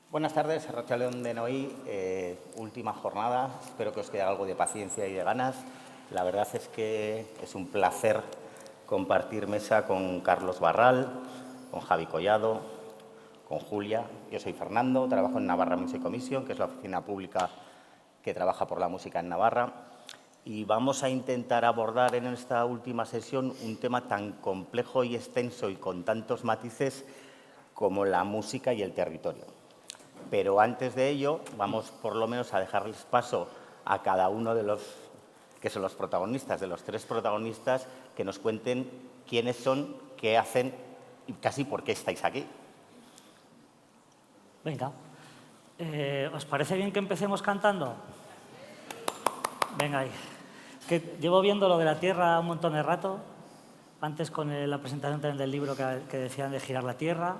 Buenas tardes, Arratsalde-on denoi, última jornada. Espero que os quede algo de paciencia y de ganas. La verdad es que es un placer compartir mesa con Carlos Barral, con Javi Collado, con Julia. Yo soy Fernando, trabajo en Navarra Music Commission, que es la oficina pública que trabaja por la música en Navarra. Y vamos a intentar abordar en esta última sesión un tema tan complejo y extenso y con tantos matices como la música y el territorio. Pero antes de ello, vamos por lo menos a dejarles paso a cada uno de los que son los protagonistas, de los tres protagonistas, que nos cuenten quiénes son, qué hacen y casi por qué estáis aquí. Venga, ¿os parece bien que empecemos cantando? Venga ahí. Que llevo viendo lo de la Tierra un montón de rato, antes con la presentación también del libro que decían de girar la Tierra,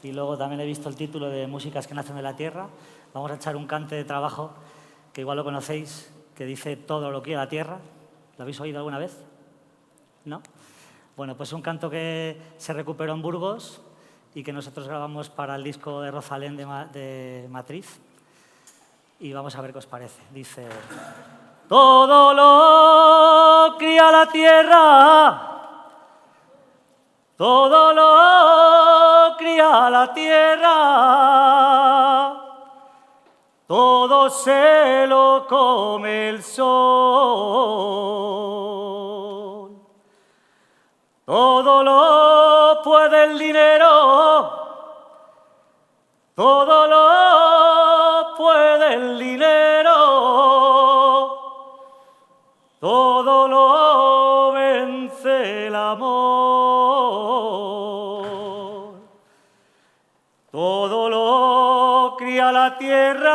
y luego también he visto el título de Músicas que nacen de la Tierra. Vamos a echar un cante de trabajo, que igual lo conocéis, que dice Todo lo quiere la Tierra. ¿Lo habéis oído alguna vez? ¿No? Bueno, pues un canto que se recuperó en Burgos y que nosotros grabamos para el disco de Rosalén de Matriz. Y vamos a ver qué os parece. Dice: todo lo cría la tierra, todo lo cría la tierra, todo se lo come el sol. Todo lo puede el dinero, todo lo puede el dinero, todo lo vence el amor. Todo lo cría la tierra,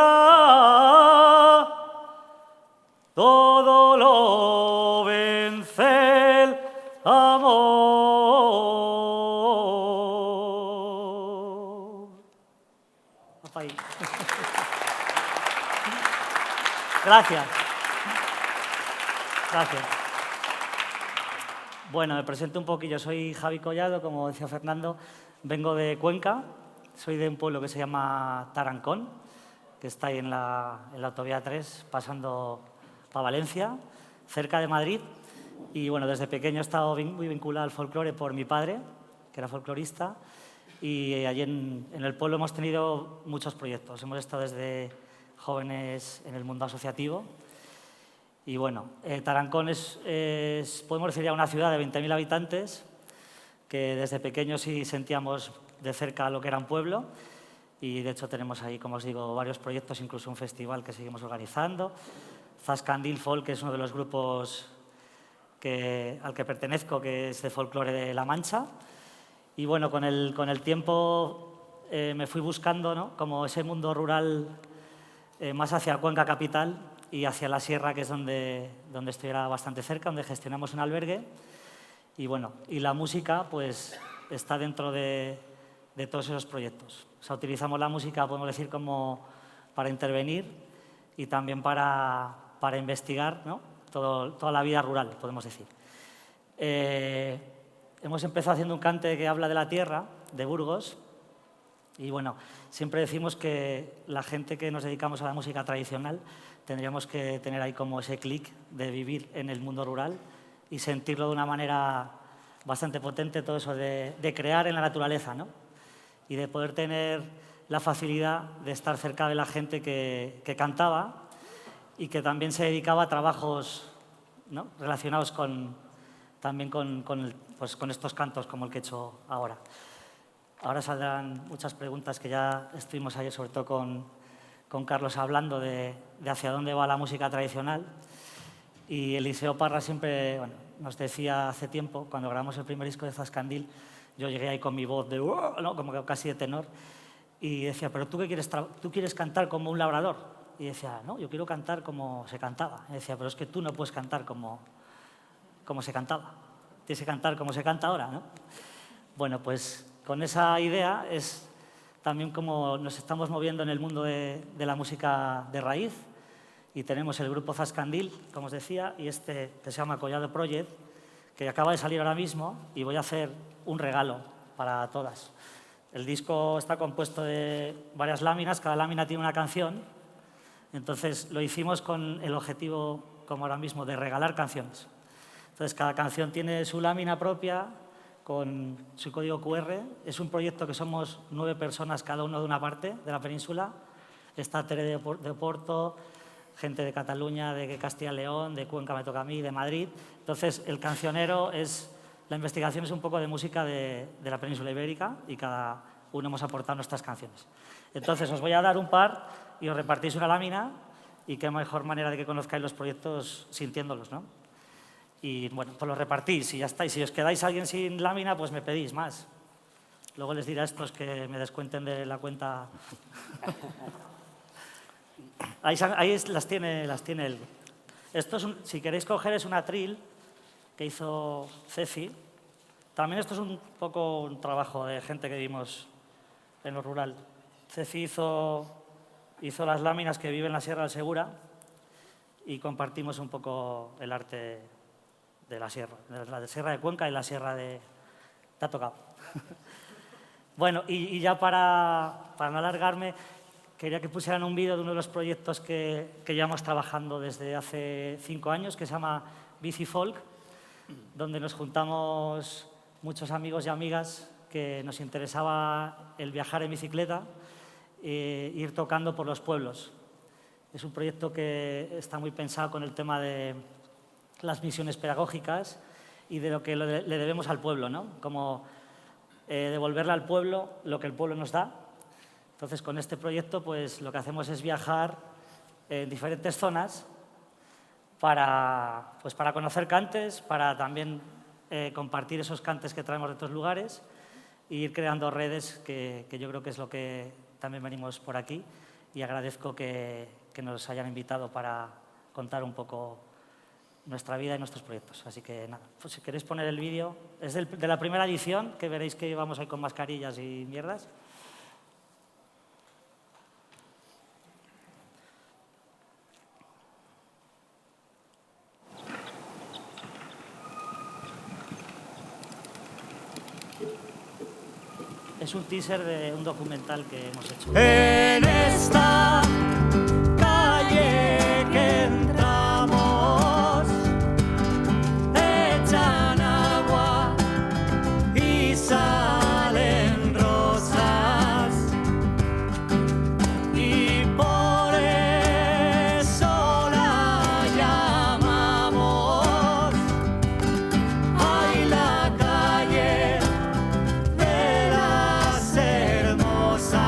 todo lo vence el amor. Hasta ahí. Gracias. Gracias. Bueno, me presento un poquillo. Soy Javi Collado, como decía Fernando. Vengo de Cuenca. Soy de un pueblo que se llama Tarancón, que está ahí en la autovía 3, pasando para Valencia, cerca de Madrid. Y bueno, desde pequeño he estado muy vinculado al folclore por mi padre, que era folclorista. Y allí en el pueblo hemos tenido muchos proyectos. Hemos estado desde jóvenes en el mundo asociativo. Y bueno, Tarancón podemos decir, ya una ciudad de 20.000 habitantes, que desde pequeños sí sentíamos de cerca lo que era un pueblo. Y de hecho tenemos ahí, como os digo, varios proyectos, incluso un festival que seguimos organizando. Zascandil Folk, que es uno de los grupos al que pertenezco, que es de folclore de La Mancha. Y bueno, con el tiempo me fui buscando, ¿no?, como ese mundo rural más hacia Cuenca capital y hacia la sierra, que es donde estoy ahora bastante cerca, donde gestionamos un albergue. Y bueno, y la música pues está dentro de todos esos proyectos. O sea, utilizamos la música, podemos decir, como para intervenir y también para investigar, ¿no?, toda la vida rural, podemos decir. Hemos empezado haciendo un cante que habla de la tierra, de Burgos. Y bueno, siempre decimos que la gente que nos dedicamos a la música tradicional tendríamos que tener ahí como ese clic de vivir en el mundo rural y sentirlo de una manera bastante potente, todo eso de crear en la naturaleza, ¿no?, y de poder tener la facilidad de estar cerca de la gente que cantaba y que también se dedicaba a trabajos, ¿no?, relacionados también con estos cantos como el que he hecho ahora. Ahora saldrán muchas preguntas, que ya estuvimos ayer sobre todo con Carlos hablando de hacia dónde va la música tradicional. Y Eliseo Parra siempre nos decía hace tiempo, cuando grabamos el primer disco de Zascandil, yo llegué ahí con mi voz de ¿no?, como casi de tenor, y decía: ¿pero tú qué quieres? ¿Tú quieres cantar como un labrador? Y decía: no, yo quiero cantar como se cantaba. Y decía: pero es que tú no puedes cantar como se cantaba, tienes que cantar como se canta ahora, ¿no? Bueno, pues con esa idea es también como nos estamos moviendo en el mundo de la música de raíz. Y tenemos el grupo Zascandil, como os decía, y que se llama Collado Project, que acaba de salir ahora mismo, y voy a hacer un regalo para todas. El disco está compuesto de varias láminas, cada lámina tiene una canción. Entonces, lo hicimos con el objetivo, como ahora mismo, de regalar canciones. Entonces, cada canción tiene su lámina propia, con su código QR. Es un proyecto que somos 9 personas, cada uno de una parte de la península. Está Tere de Oporto, gente de Cataluña, de Castilla y León, de Cuenca me toca a mí, de Madrid. Entonces, el cancionero es... La investigación es un poco de música de la península ibérica y cada uno hemos aportado nuestras canciones. Entonces, os voy a dar un par y os repartís una lámina y qué mejor manera de que conozcáis los proyectos sintiéndolos, ¿no? Y bueno, pues los repartís y ya está. Y si os quedáis alguien sin lámina, pues me pedís más. Luego les diré a estos que me descuenten de la cuenta. Ahí las tiene él. Esto es si queréis coger, es un atril que hizo Ceci. También esto es un poco un trabajo de gente que vivimos en lo rural. Ceci hizo las láminas que vive en la Sierra del Segura y compartimos un poco el arte de la sierra de Cuenca y la sierra de... Te ha tocado. Bueno, y ya para no alargarme, quería que pusieran un vídeo de uno de los proyectos que llevamos trabajando desde hace 5 años, que se llama Bici Folk, donde nos juntamos muchos amigos y amigas que nos interesaba el viajar en bicicleta e ir tocando por los pueblos. Es un proyecto que está muy pensado con el tema de las misiones pedagógicas y de lo que le debemos al pueblo, ¿no? Como devolverle al pueblo lo que el pueblo nos da. Entonces, con este proyecto, pues lo que hacemos es viajar en diferentes zonas para conocer cantes, para también compartir esos cantes que traemos de otros lugares e ir creando redes, que yo creo que es lo que también venimos por aquí. Y agradezco que nos hayan invitado para contar un poco nuestra vida y nuestros proyectos. Así que nada, pues si queréis poner el vídeo, es de la primera edición, que veréis que íbamos ahí con mascarillas y mierdas. Es un teaser de un documental que hemos hecho. En esta calle que entramos, echan agua y salen rosas. Y por eso la llamamos. Ay, la calle de las hermosas.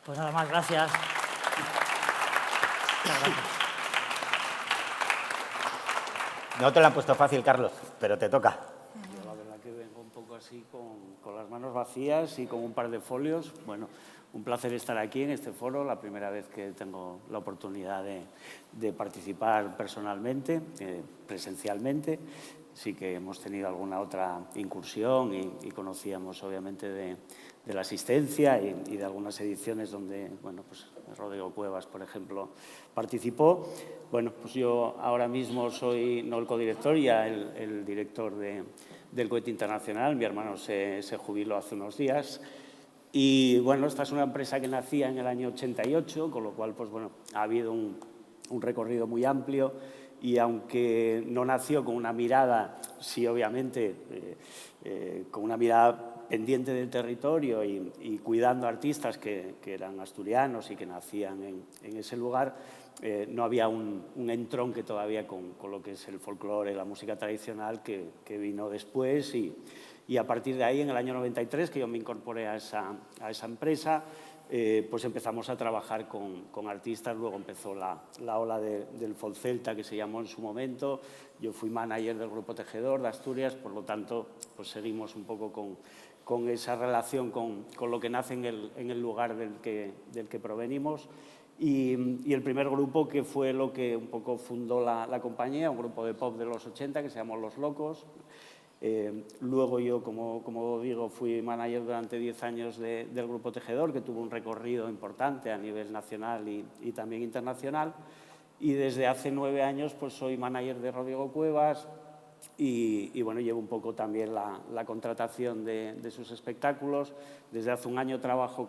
Pues nada más, gracias. Muchas gracias. No te lo han puesto fácil, Carlos, pero te toca. Yo la verdad que vengo un poco así con las manos vacías y con un par de folios. Bueno, un placer estar aquí en este foro, la primera vez que tengo la oportunidad de participar personalmente, presencialmente. Sí que hemos tenido alguna otra incursión y conocíamos obviamente de la asistencia y de algunas ediciones donde, bueno, pues Rodrigo Cuevas, por ejemplo, participó. Bueno, pues yo ahora mismo soy no el codirector, ya el director del Cohete Internacional. Mi hermano se jubiló hace unos días. Y bueno, esta es una empresa que nacía en el año 88, con lo cual, pues bueno, ha habido un recorrido muy amplio. Y aunque no nació con una mirada, sí obviamente, con una mirada pendiente del territorio y cuidando a artistas que eran asturianos y que nacían en ese lugar, no había un entronque todavía con lo que es el folclore, la música tradicional que vino después. Y a partir de ahí, en el año 93, que yo me incorporé a esa empresa, pues empezamos a trabajar con artistas. Luego empezó la ola del folk celta, que se llamó en su momento. Yo fui manager del Grupo Tejedor de Asturias, por lo tanto, pues seguimos un poco con esa relación con lo que nace en el lugar del que provenimos. Y el primer grupo, que fue lo que un poco fundó la compañía, un grupo de pop de los 80 que se llamó Los Locos. Luego yo, como digo, fui manager durante 10 años del Grupo Tejedor, que tuvo un recorrido importante a nivel nacional y también internacional. Y desde hace 9 años pues soy manager de Rodrigo Cuevas y bueno, llevo un poco también la contratación de sus espectáculos. Desde hace un año trabajo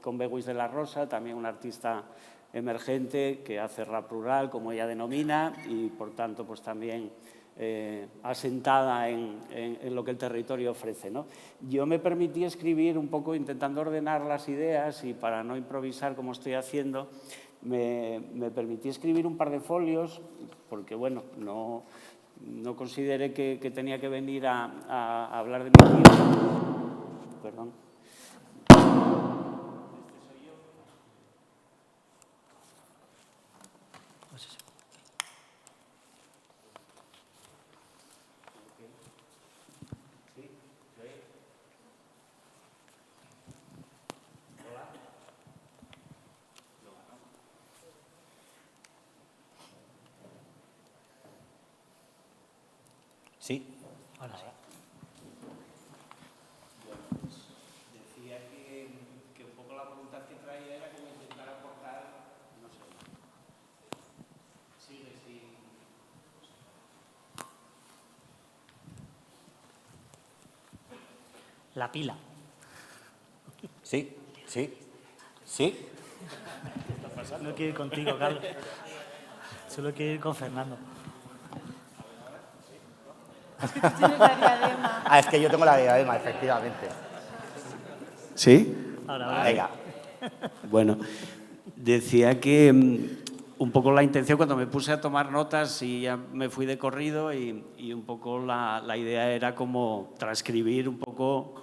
con Beguis de la Rosa, también una artista emergente que hace rap rural, como ella denomina, y por tanto pues también asentada en lo que el territorio ofrece, ¿no? Yo me permití escribir un poco intentando ordenar las ideas y para no improvisar como estoy haciendo, me permití escribir un par de folios porque, bueno, no consideré que tenía que venir a hablar de mi vida. Perdón. Sí. Ahora sí. Decía que un poco la voluntad que traía era como intentar aportar, no sé, sigue sin... La pila. Sí, sí, sí. No quiero ir contigo, Carlos. Solo quiero ir con Fernando. Es que tú tienes la diadema. Ah, es que yo tengo la diadema, efectivamente. ¿Sí? Ahora. Venga. Bueno, decía que un poco la intención cuando me puse a tomar notas y ya me fui de corrido y un poco la idea era como transcribir un poco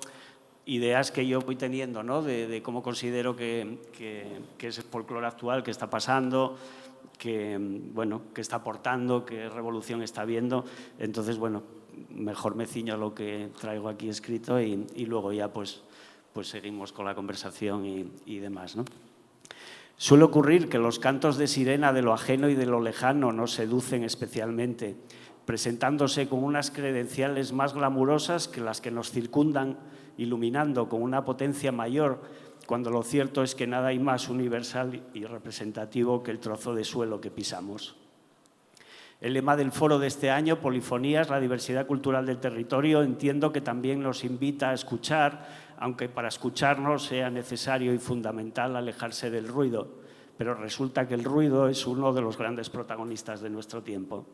ideas que yo voy teniendo, ¿no? De cómo considero que es el folclore actual, que está pasando, que, bueno, que está aportando, qué revolución está habiendo. Entonces, bueno, mejor me ciño a lo que traigo aquí escrito y luego ya pues seguimos con la conversación y demás, ¿no? Suele ocurrir que los cantos de sirena de lo ajeno y de lo lejano nos seducen especialmente, presentándose con unas credenciales más glamurosas que las que nos circundan, iluminando con una potencia mayor, cuando lo cierto es que nada hay más universal y representativo que el trozo de suelo que pisamos. El lema del foro de este año, Polifonías, la diversidad cultural del territorio, entiendo que también nos invita a escuchar, aunque para escucharnos sea necesario y fundamental alejarse del ruido, pero resulta que el ruido es uno de los grandes protagonistas de nuestro tiempo.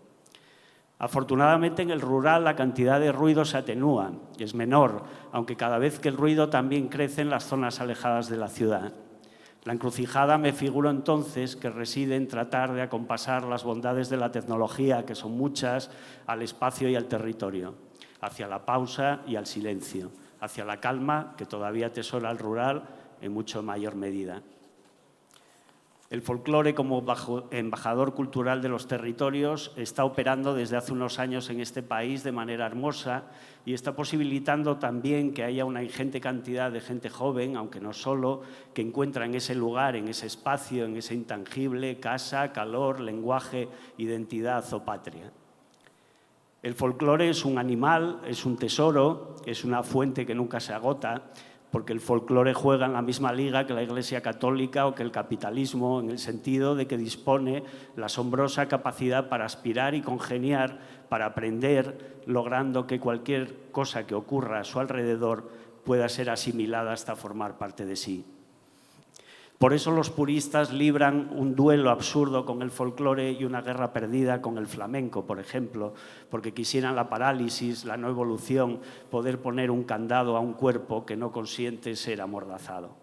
Afortunadamente, en el rural la cantidad de ruido se atenúa, es menor, aunque cada vez que el ruido también crece en las zonas alejadas de la ciudad. La encrucijada me figuro entonces que reside en tratar de acompasar las bondades de la tecnología, que son muchas, al espacio y al territorio, hacia la pausa y al silencio, hacia la calma que todavía atesora el rural en mucho mayor medida. El folclore, como embajador cultural de los territorios, está operando desde hace unos años en este país de manera hermosa y está posibilitando también que haya una ingente cantidad de gente joven, aunque no solo, que encuentra en ese lugar, en ese espacio, en ese intangible, casa, calor, lenguaje, identidad o patria. El folclore es un animal, es un tesoro, es una fuente que nunca se agota, porque el folclore juega en la misma liga que la Iglesia Católica o que el capitalismo, en el sentido de que dispone la asombrosa capacidad para aspirar y congeniar, para aprender, logrando que cualquier cosa que ocurra a su alrededor pueda ser asimilada hasta formar parte de sí. Por eso los puristas libran un duelo absurdo con el folclore y una guerra perdida con el flamenco, por ejemplo, porque quisieran la parálisis, la no evolución, poder poner un candado a un cuerpo que no consiente ser amordazado.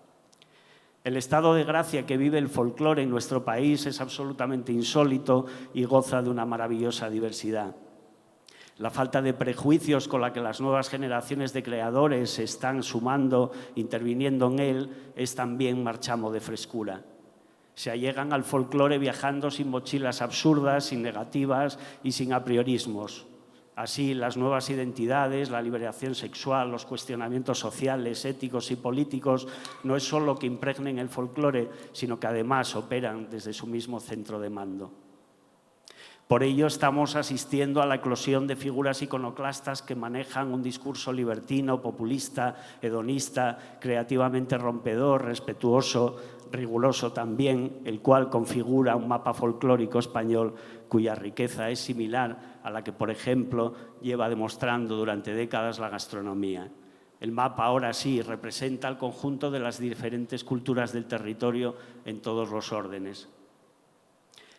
El estado de gracia que vive el folclore en nuestro país es absolutamente insólito y goza de una maravillosa diversidad. La falta de prejuicios con la que las nuevas generaciones de creadores se están sumando, interviniendo en él, es también marchamo de frescura. Se allegan al folclore viajando sin mochilas absurdas, sin negativas y sin apriorismos. Así, las nuevas identidades, la liberación sexual, los cuestionamientos sociales, éticos y políticos no es solo que impregnen el folclore, sino que además operan desde su mismo centro de mando. Por ello, estamos asistiendo a la eclosión de figuras iconoclastas que manejan un discurso libertino, populista, hedonista, creativamente rompedor, respetuoso, riguroso también, el cual configura un mapa folclórico español cuya riqueza es similar a la que, por ejemplo, lleva demostrando durante décadas la gastronomía. El mapa, ahora sí, representa el conjunto de las diferentes culturas del territorio en todos los órdenes.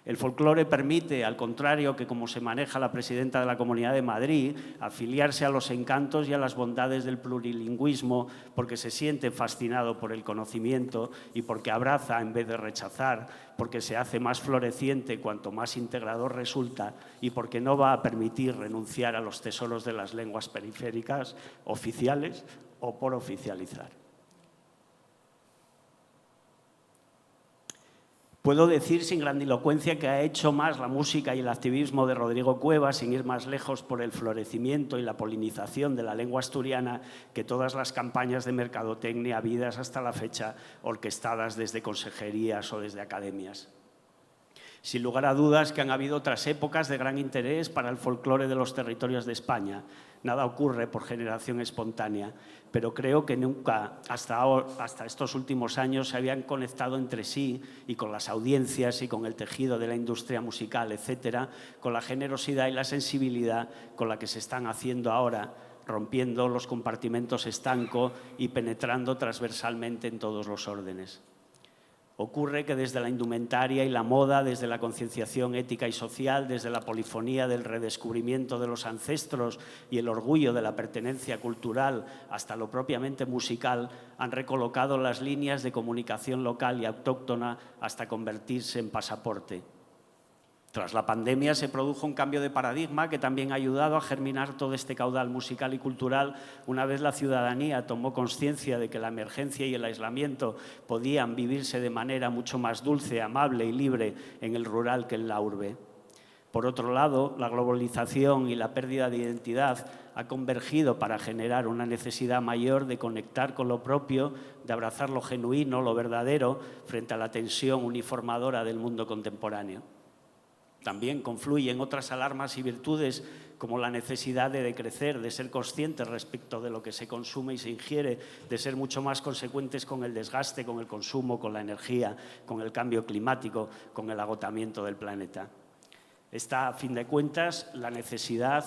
El folclore permite, al contrario que como se maneja la presidenta de la Comunidad de Madrid, afiliarse a los encantos y a las bondades del plurilingüismo porque se siente fascinado por el conocimiento y porque abraza en vez de rechazar, porque se hace más floreciente cuanto más integrador resulta y porque no va a permitir renunciar a los tesoros de las lenguas periféricas, oficiales o por oficializar. Puedo decir sin grandilocuencia que ha hecho más la música y el activismo de Rodrigo Cuevas, sin ir más lejos, por el florecimiento y la polinización de la lengua asturiana que todas las campañas de mercadotecnia habidas hasta la fecha, orquestadas desde consejerías o desde academias. Sin lugar a dudas que han habido otras épocas de gran interés para el folclore de los territorios de España. Nada ocurre por generación espontánea, pero creo que nunca, hasta estos últimos años, se habían conectado entre sí y con las audiencias y con el tejido de la industria musical, etcétera, con la generosidad y la sensibilidad con la que se están haciendo ahora, rompiendo los compartimentos estanco y penetrando transversalmente en todos los órdenes. Ocurre que desde la indumentaria y la moda, desde la concienciación ética y social, desde la polifonía del redescubrimiento de los ancestros y el orgullo de la pertenencia cultural hasta lo propiamente musical, han recolocado las líneas de comunicación local y autóctona hasta convertirse en pasaporte. Tras la pandemia se produjo un cambio de paradigma que también ha ayudado a germinar todo este caudal musical y cultural una vez la ciudadanía tomó conciencia de que la emergencia y el aislamiento podían vivirse de manera mucho más dulce, amable y libre en el rural que en la urbe. Por otro lado, la globalización y la pérdida de identidad ha convergido para generar una necesidad mayor de conectar con lo propio, de abrazar lo genuino, lo verdadero, frente a la tensión uniformadora del mundo contemporáneo. También confluyen otras alarmas y virtudes como la necesidad de decrecer, de ser conscientes respecto de lo que se consume y se ingiere, de ser mucho más consecuentes con el desgaste, con el consumo, con la energía, con el cambio climático, con el agotamiento del planeta. Está, a fin de cuentas, la necesidad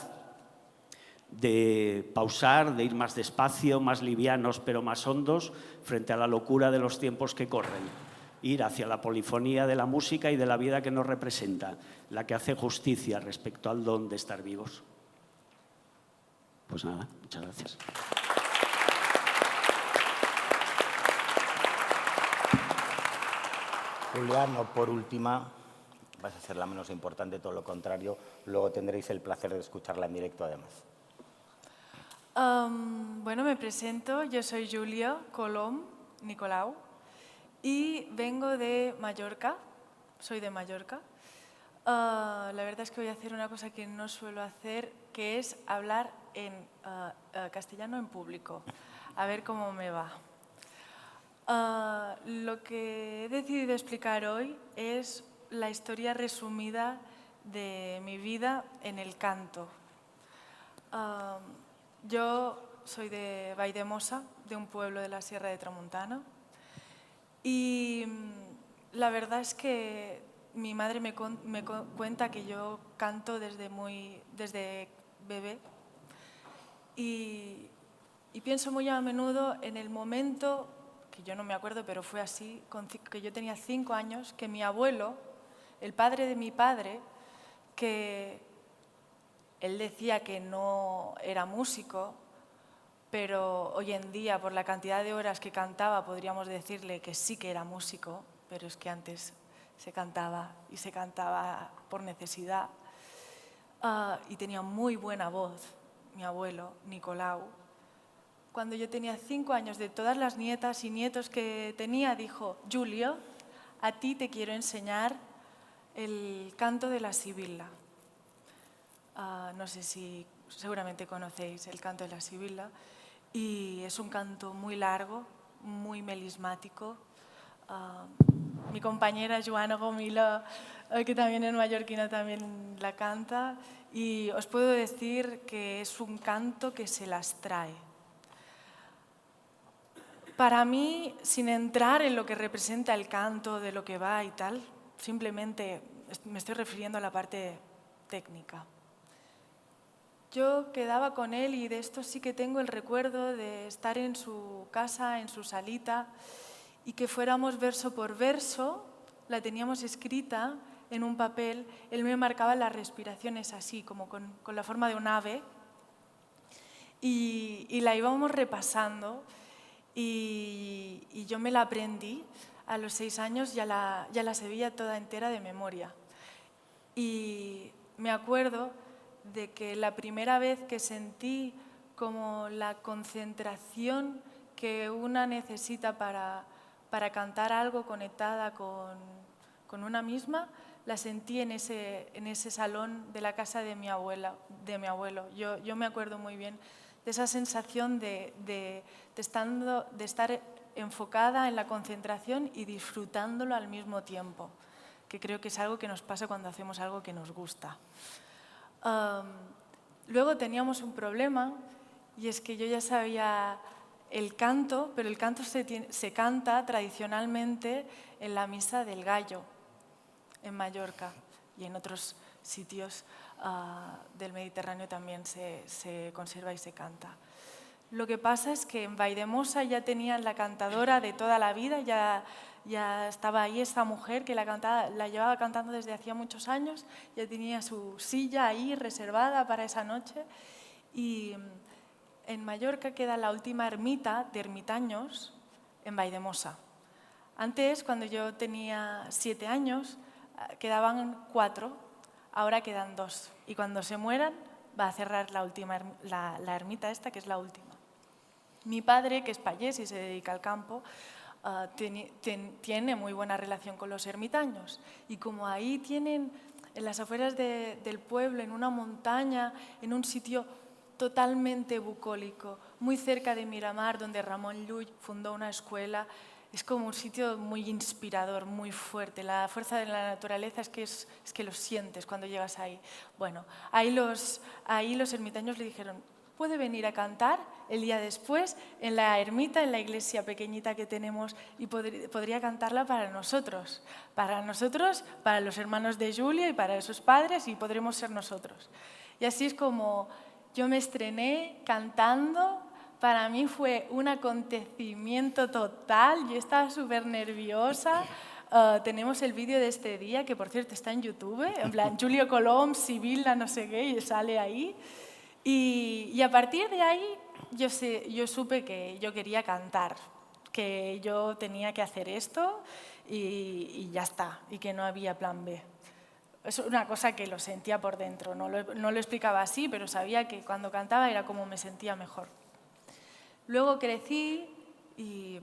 de pausar, de ir más despacio, más livianos pero más hondos frente a la locura de los tiempos que corren. Ir hacia la polifonía de la música y de la vida que nos representa, la que hace justicia respecto al don de estar vivos. Pues nada, muchas gracias. Julia, no por última, vas a ser la menos importante, todo lo contrario, luego tendréis el placer de escucharla en directo además. Bueno, me presento, yo soy Julia Colom Nicolau y vengo de Mallorca, soy de Mallorca. La verdad es que voy a hacer una cosa que no suelo hacer, que es hablar en castellano en público, a ver cómo me va. Lo que he decidido explicar hoy es la historia resumida de mi vida en el canto. Yo soy de Valldemossa, de un pueblo de la Sierra de Tramuntana, y la verdad es que mi madre me cuenta que yo canto desde bebé y pienso muy a menudo en el momento, que yo no me acuerdo, pero fue así, que yo tenía 5 años, que mi abuelo, el padre de mi padre, que él decía que no era músico, pero hoy en día, por la cantidad de horas que cantaba, podríamos decirle que sí que era músico, pero es que antes se cantaba y se cantaba por necesidad. y tenía muy buena voz, mi abuelo, Nicolau. Cuando yo tenía 5 años, de todas las nietas y nietos que tenía, dijo: Julio, a ti te quiero enseñar el canto de la sibila. No sé si seguramente conocéis el canto de la sibila, y es un canto muy largo, muy melismático. Mi compañera Joana Gomila, que también es mallorquina, también la canta, y os puedo decir que es un canto que se las trae. Para mí, sin entrar en lo que representa el canto, de lo que va y tal, simplemente me estoy refiriendo a la parte técnica. Yo quedaba con él y de esto sí que tengo el recuerdo de estar en su casa, en su salita, y que fuéramos verso por verso, la teníamos escrita en un papel, él me marcaba las respiraciones así, como con la forma de un ave, y la íbamos repasando. Y yo me la aprendí a los 6 años, ya la sabía toda entera de memoria. Y me acuerdo de que la primera vez que sentí como la concentración que una necesita para cantar algo conectada con una misma, la sentí en ese salón de la casa de mi abuelo. Yo me acuerdo muy bien de esa sensación de estar enfocada en la concentración y disfrutándolo al mismo tiempo, que creo que es algo que nos pasa cuando hacemos algo que nos gusta. Luego teníamos un problema, y es que yo ya sabía el canto, pero el canto se canta tradicionalmente en la Misa del Gallo, en Mallorca, y en otros sitios del Mediterráneo también se conserva y se canta. Lo que pasa es que en Valldemossa ya tenían la cantadora de toda la vida, ya estaba ahí esta mujer que la llevaba cantando desde hacía muchos años, ya tenía su silla ahí reservada para esa noche. Y en Mallorca queda la última ermita de ermitaños en Valldemossa. Antes, cuando yo tenía 7 años, quedaban 4, ahora quedan 2. Y cuando se mueran va a cerrar la ermita esta, que es la última. Mi padre, que es payés y se dedica al campo, tiene muy buena relación con los ermitaños. Y como ahí tienen, en las afueras del pueblo, en una montaña, en un sitio totalmente bucólico, muy cerca de Miramar, donde Ramón Llull fundó una escuela, es como un sitio muy inspirador, muy fuerte. La fuerza de la naturaleza es que lo sientes cuando llegas ahí. Bueno, ahí los ermitaños le dijeron: puede venir a cantar el día después en la ermita, en la iglesia pequeñita que tenemos, y podría cantarla para nosotros, para los hermanos de Julia y para sus padres, y podremos ser nosotros. Y así es como yo me estrené cantando. Para mí fue un acontecimiento total, yo estaba súper nerviosa. Tenemos el vídeo de este día, que por cierto está en YouTube, en plan Julio Colom, Sibila, no sé qué, y sale ahí. Y a partir de ahí yo supe que yo quería cantar, que yo tenía que hacer esto y ya está, y que no había plan B. Es una cosa que lo sentía por dentro, no lo explicaba así, pero sabía que cuando cantaba era como me sentía mejor. Luego crecí y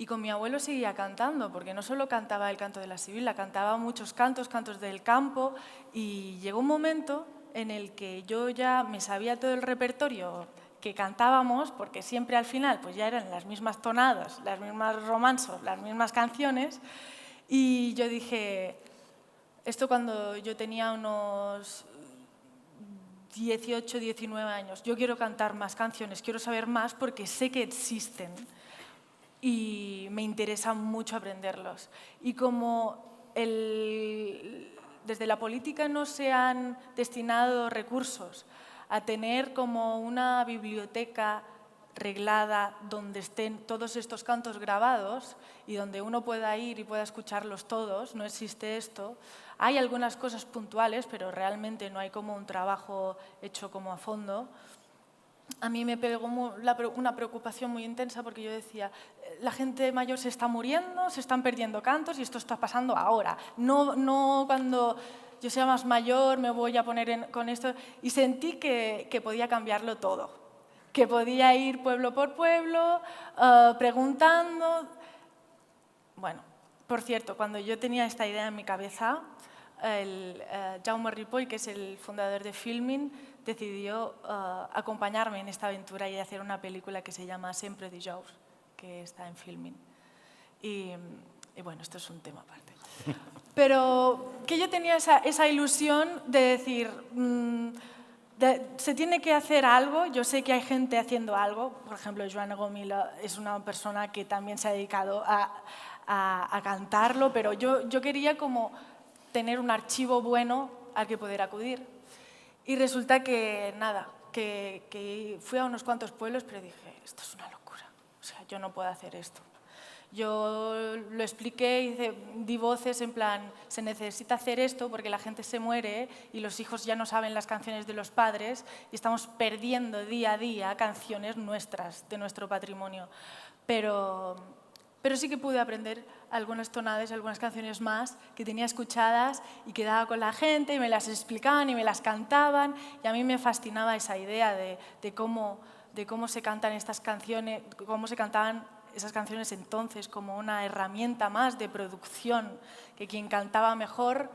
con mi abuelo seguía cantando, porque no solo cantaba el canto de la sibila, cantaba muchos cantos del campo, y llegó un momento en el que yo ya me sabía todo el repertorio que cantábamos, porque siempre al final pues ya eran las mismas tonadas, las mismas romanzos, las mismas canciones, y yo dije, esto cuando yo tenía unos 18, 19 años, yo quiero cantar más canciones, quiero saber más porque sé que existen y me interesa mucho aprenderlos. Y como desde la política no se han destinado recursos a tener como una biblioteca reglada donde estén todos estos cantos grabados y donde uno pueda ir y pueda escucharlos todos, no existe esto. Hay algunas cosas puntuales, pero realmente no hay como un trabajo hecho como a fondo. A mí me pegó una preocupación muy intensa, porque yo decía, la gente mayor se está muriendo, se están perdiendo cantos y esto está pasando ahora. No cuando yo sea más mayor, me voy a poner con esto. Y sentí que podía cambiarlo todo, que podía ir pueblo por pueblo, preguntando. Bueno, por cierto, cuando yo tenía esta idea en mi cabeza, Jaume Ripoll, que es el fundador de Filmin, decidió acompañarme en esta aventura y hacer una película que se llama Sempre Dijous, que está en Filmin. Y bueno, esto es un tema aparte. Pero que yo tenía esa ilusión de decir, se tiene que hacer algo. Yo sé que hay gente haciendo algo. Por ejemplo, Joan Gomila es una persona que también se ha dedicado a cantarlo, pero yo quería como tener un archivo bueno al que poder acudir. Y resulta que nada, que fui a unos cuantos pueblos, pero dije, esto es una locura. O sea, yo no puedo hacer esto. Yo lo expliqué, di voces en plan, se necesita hacer esto porque la gente se muere y los hijos ya no saben las canciones de los padres y estamos perdiendo día a día canciones nuestras, de nuestro patrimonio. Pero sí que pude aprender algunas tonadas, algunas canciones más que tenía escuchadas y quedaba con la gente y me las explicaban y me las cantaban, y a mí me fascinaba esa idea de cómo se cantan estas canciones, cómo se cantaban esas canciones entonces como una herramienta más de producción, que quien cantaba mejor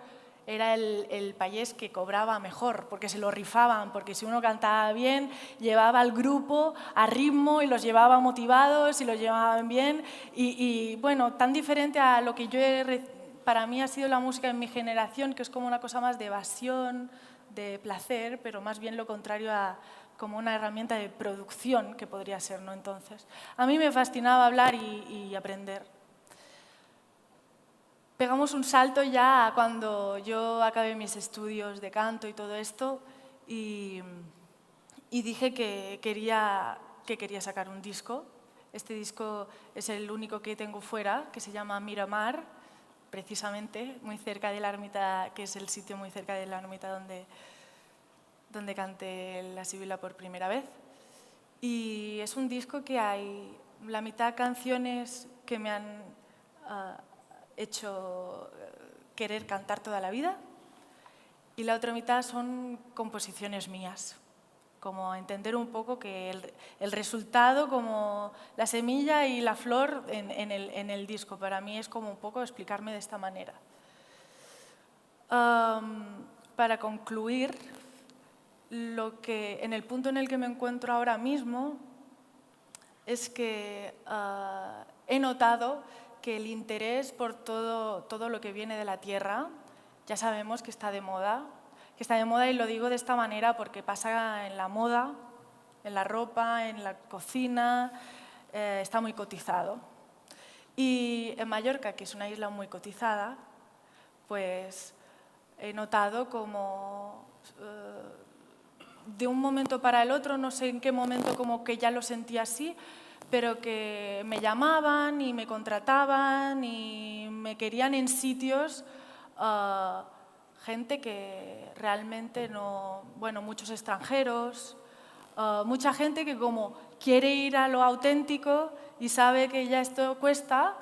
era el payés que cobraba mejor, porque se lo rifaban, porque si uno cantaba bien, llevaba al grupo a ritmo y los llevaba motivados y los llevaban bien. Y bueno, tan diferente a lo que para mí ha sido la música en mi generación, que es como una cosa más de evasión, de placer, pero más bien lo contrario a como una herramienta de producción que podría ser, ¿no? Entonces, a mí me fascinaba hablar y aprender. Pegamos un salto ya a cuando yo acabé mis estudios de canto y todo esto, y dije que quería sacar un disco. Este disco es el único que tengo fuera, que se llama Miramar, precisamente, muy cerca de la ermita, que es el sitio muy cerca de la ermita donde canté La Sibila por primera vez. Y es un disco que hay la mitad canciones que me han hecho querer cantar toda la vida, y la otra mitad son composiciones mías, como entender un poco que el resultado, como la semilla y la flor en el disco, para mí es como un poco explicarme de esta manera. Para concluir, en el punto en el que me encuentro ahora mismo es que he notado que el interés por todo lo que viene de la tierra, ya sabemos que está de moda, y lo digo de esta manera porque pasa en la moda, en la ropa, en la cocina, está muy cotizado. Y en Mallorca, que es una isla muy cotizada, pues he notado como de un momento para el otro, no sé en qué momento, como que ya lo sentía así, pero que me llamaban y me contrataban y me querían en sitios, gente que realmente no, bueno, muchos extranjeros, mucha gente que como quiere ir a lo auténtico y sabe que ya esto cuesta,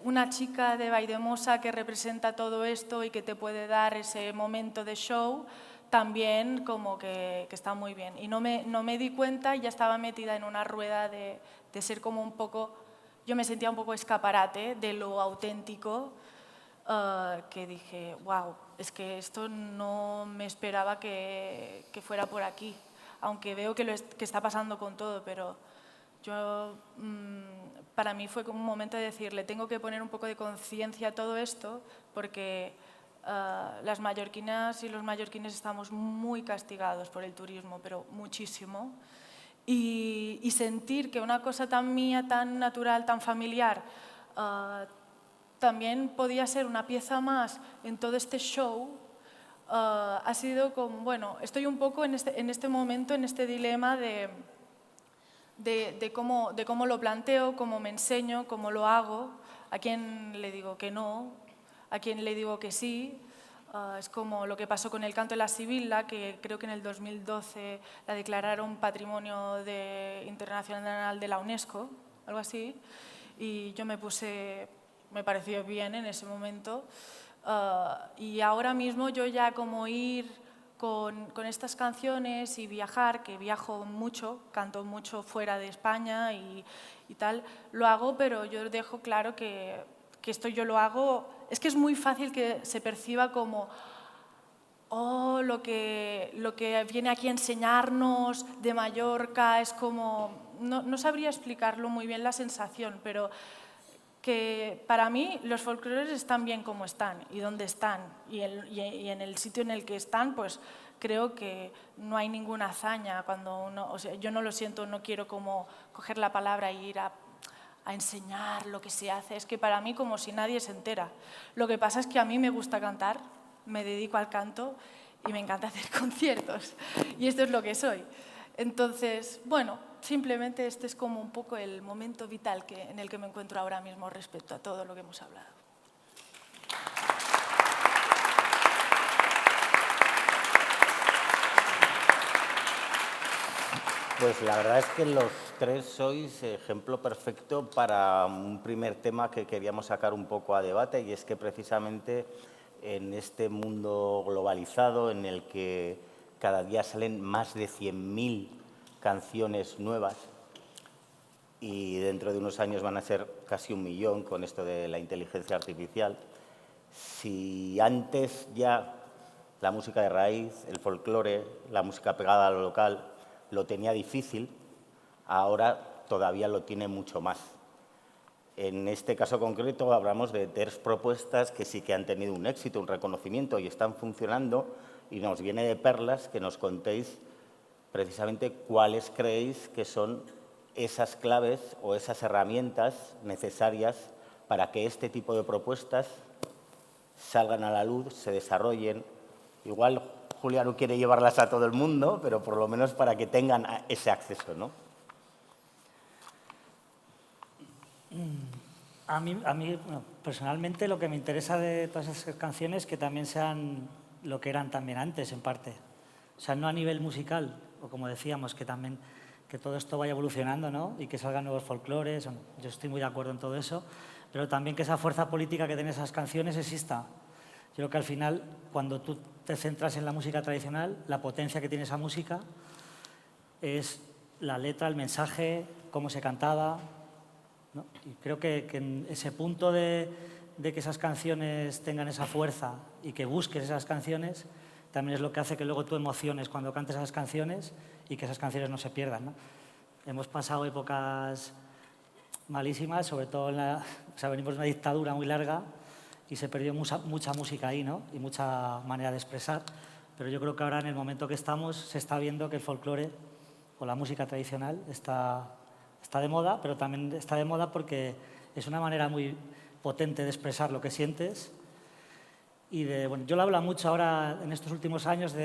una chica de Valldemosa que representa todo esto y que te puede dar ese momento de show, también como que está muy bien. Y no me di cuenta, y ya estaba metida en una rueda de ser como un poco, yo me sentía un poco escaparate de lo auténtico, que dije, wow, es que esto no me esperaba que fuera por aquí, aunque veo que está pasando con todo, pero yo, para mí fue como un momento de decir, le tengo que poner un poco de conciencia a todo esto, porque las mallorquinas y los mallorquines estamos muy castigados por el turismo, pero muchísimo. Y sentir que una cosa tan mía, tan natural, tan familiar, también podía ser una pieza más en todo este show, ha sido como, bueno, estoy un poco en este momento, en este dilema de cómo lo planteo, cómo me enseño, cómo lo hago, a quién le digo que no, a quién le digo que sí. Es como lo que pasó con el canto de la Sibila, que creo que en el 2012 la declararon Patrimonio Internacional de la UNESCO, algo así, y yo me pareció bien en ese momento, Y ahora mismo yo ya como ir con estas canciones y viajar, que viajo mucho, canto mucho fuera de España y tal, lo hago, pero yo dejo claro que esto yo lo hago, es que es muy fácil que se perciba como oh, lo que viene aquí a enseñarnos de Mallorca es como, no sabría explicarlo muy bien la sensación, pero que para mí los folclores están bien como están y donde están y en el sitio en el que están, pues creo que no hay ninguna hazaña cuando uno, o sea, yo no lo siento, no quiero como coger la palabra e ir a enseñar lo que se hace, es que para mí como si nadie se entera. Lo que pasa es que a mí me gusta cantar, me dedico al canto y me encanta hacer conciertos y esto es lo que soy. Entonces, bueno, simplemente este es como un poco el momento vital en el que me encuentro ahora mismo respecto a todo lo que hemos hablado. Pues la verdad es que los tres sois ejemplo perfecto para un primer tema que queríamos sacar un poco a debate, y es que precisamente en este mundo globalizado en el que cada día salen más de 100.000 canciones nuevas y dentro de unos años van a ser casi 1.000.000 con esto de la inteligencia artificial, si antes ya la música de raíz, el folclore, la música pegada a lo local lo tenía difícil, ahora todavía lo tiene mucho más. En este caso concreto hablamos de 3 propuestas que sí que han tenido un éxito, un reconocimiento y están funcionando, y nos viene de perlas que nos contéis precisamente cuáles creéis que son esas claves o esas herramientas necesarias para que este tipo de propuestas salgan a la luz, se desarrollen. Igual Julia no quiere llevarlas a todo el mundo, pero por lo menos para que tengan ese acceso, ¿no? A mí bueno, personalmente lo que me interesa de todas esas canciones es que también sean lo que eran también antes, en parte. O sea, no a nivel musical, o como decíamos, que también que todo esto vaya evolucionando, ¿no? Y que salgan nuevos folclores. Yo estoy muy de acuerdo en todo eso, pero también que esa fuerza política que tienen esas canciones exista. Yo creo que al final, cuando tú te centras en la música tradicional, la potencia que tiene esa música es la letra, el mensaje, cómo se cantaba, ¿no? Y creo que en ese punto de que esas canciones tengan esa fuerza y que busques esas canciones, también es lo que hace que luego tú emociones cuando cantes esas canciones y que esas canciones no se pierdan, ¿no? Hemos pasado épocas malísimas, sobre todo venimos de una dictadura muy larga y se perdió mucha música ahí, ¿no? Y mucha manera de expresar. Pero yo creo que ahora, en el momento que estamos, se está viendo que el folclore o la música tradicional está de moda, pero también está de moda porque es una manera muy potente de expresar lo que sientes. Y bueno, yo lo hablo mucho ahora, en estos últimos años,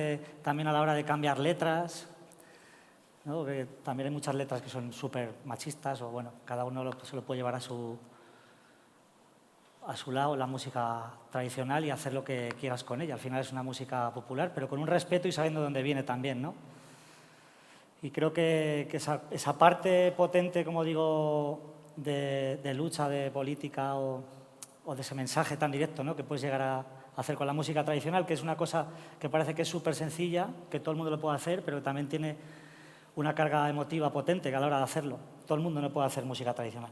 también a la hora de cambiar letras, ¿no? Que también hay muchas letras que son súper machistas, o bueno, cada uno se lo puede llevar a su lado, la música tradicional, y hacer lo que quieras con ella. Al final es una música popular, pero con un respeto y sabiendo dónde viene también, ¿no? Y creo que esa parte potente, como digo, de lucha, de política o de ese mensaje tan directo, ¿no? Que puedes llegar a hacer con la música tradicional, que es una cosa que parece que es súper sencilla, que todo el mundo lo puede hacer, pero también tiene una carga emotiva potente que a la hora de hacerlo. Todo el mundo no puede hacer música tradicional,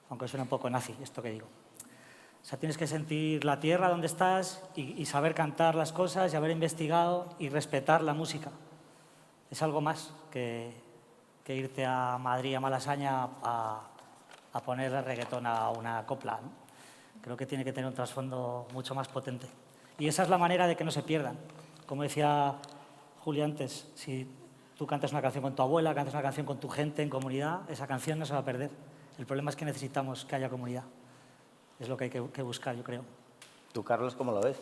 aunque suena un poco nazi esto que digo. O sea, tienes que sentir la tierra donde estás y saber cantar las cosas y haber investigado y respetar la música. Es algo más que irte a Madrid, a Malasaña, a poner reggaetón a una copla, ¿no? Creo que tiene que tener un trasfondo mucho más potente. Y esa es la manera de que no se pierdan. Como decía Julia antes, si tú cantas una canción con tu abuela, cantas una canción con tu gente en comunidad, esa canción no se va a perder. El problema es que necesitamos que haya comunidad. Es lo que hay que buscar, yo creo. ¿Tú, Carlos, cómo lo ves?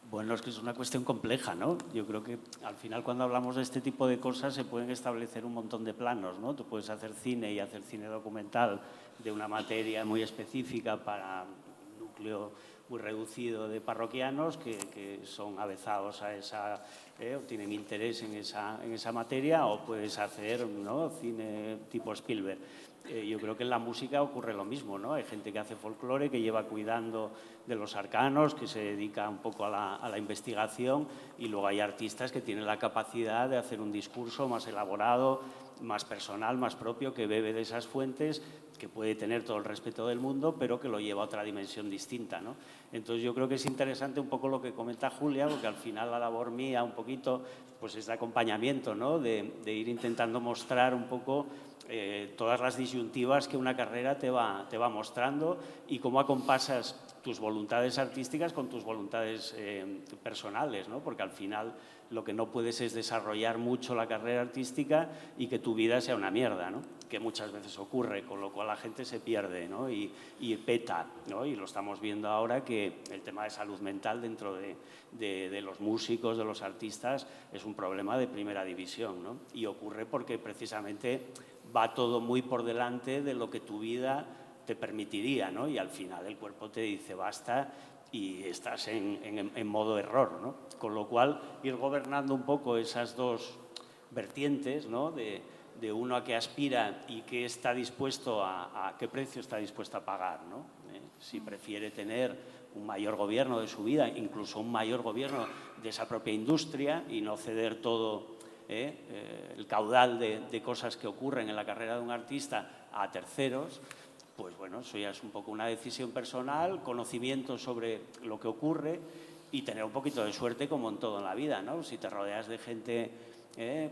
Bueno, es que es una cuestión compleja, ¿no? Yo creo que al final, cuando hablamos de este tipo de cosas, se pueden establecer un montón de planos, ¿no? Tú puedes hacer cine y hacer cine documental de una materia muy específica para un núcleo muy reducido de parroquianos que son avezados a esa, o tienen interés en esa materia, o puedes hacer, ¿no?, cine tipo Spielberg. yo creo que en la música ocurre lo mismo, ¿no? Hay gente que hace folclore, que lleva cuidando de los arcanos, que se dedica un poco a la investigación, y luego hay artistas que tienen la capacidad de hacer un discurso más elaborado, más personal, más propio, que bebe de esas fuentes, que puede tener todo el respeto del mundo, pero que lo lleva a otra dimensión distinta, ¿no? Entonces yo creo que es interesante un poco lo que comenta Julia, porque al final la labor mía un poquito pues es de acompañamiento, ¿no? De ir intentando mostrar un poco todas las disyuntivas que una carrera te va mostrando y cómo acompasas tus voluntades artísticas con tus voluntades personales, ¿no? Porque al final lo que no puedes es desarrollar mucho la carrera artística y que tu vida sea una mierda, ¿no? Que muchas veces ocurre, con lo cual la gente se pierde, ¿no? y peta, ¿no? Y lo estamos viendo ahora, que el tema de salud mental dentro de los músicos, de los artistas, es un problema de primera división, ¿no? Y ocurre porque precisamente va todo muy por delante de lo que tu vida te permitiría, ¿no? Y al final el cuerpo te dice basta y estás en modo error, ¿no? Con lo cual, ir gobernando un poco esas dos vertientes, ¿no? De uno a qué aspira y qué está dispuesto a qué precio está dispuesto a pagar, ¿no? Si prefiere tener un mayor gobierno de su vida, incluso un mayor gobierno de esa propia industria, y no ceder todo el caudal de cosas que ocurren en la carrera de un artista a terceros, pues bueno, eso ya es un poco una decisión personal, conocimiento sobre lo que ocurre y tener un poquito de suerte, como en todo en la vida, ¿no? Si te rodeas de gente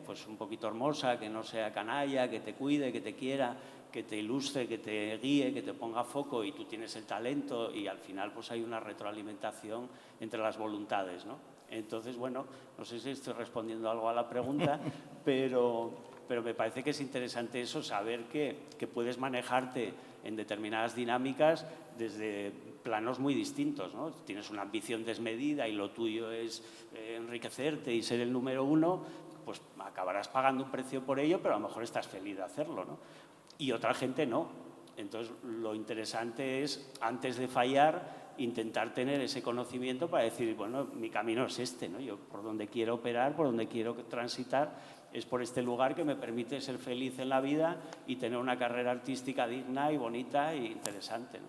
pues un poquito hermosa, que no sea canalla, que te cuide, que te quiera, que te ilustre, que te guíe, que te ponga foco, y tú tienes el talento, y al final pues hay una retroalimentación entre las voluntades, ¿no? Entonces, bueno, no sé si estoy respondiendo algo a la pregunta, pero me parece que es interesante eso, saber que puedes manejarte en determinadas dinámicas desde planos muy distintos, ¿no? Tienes una ambición desmedida y lo tuyo es enriquecerte y ser el número uno, pues acabarás pagando un precio por ello, pero a lo mejor estás feliz de hacerlo, ¿no? Y otra gente no. Entonces, lo interesante es, antes de fallar, intentar tener ese conocimiento para decir, bueno, mi camino es este, ¿no? Yo por donde quiero operar, por donde quiero transitar, es por este lugar que me permite ser feliz en la vida y tener una carrera artística digna y bonita e interesante, ¿no?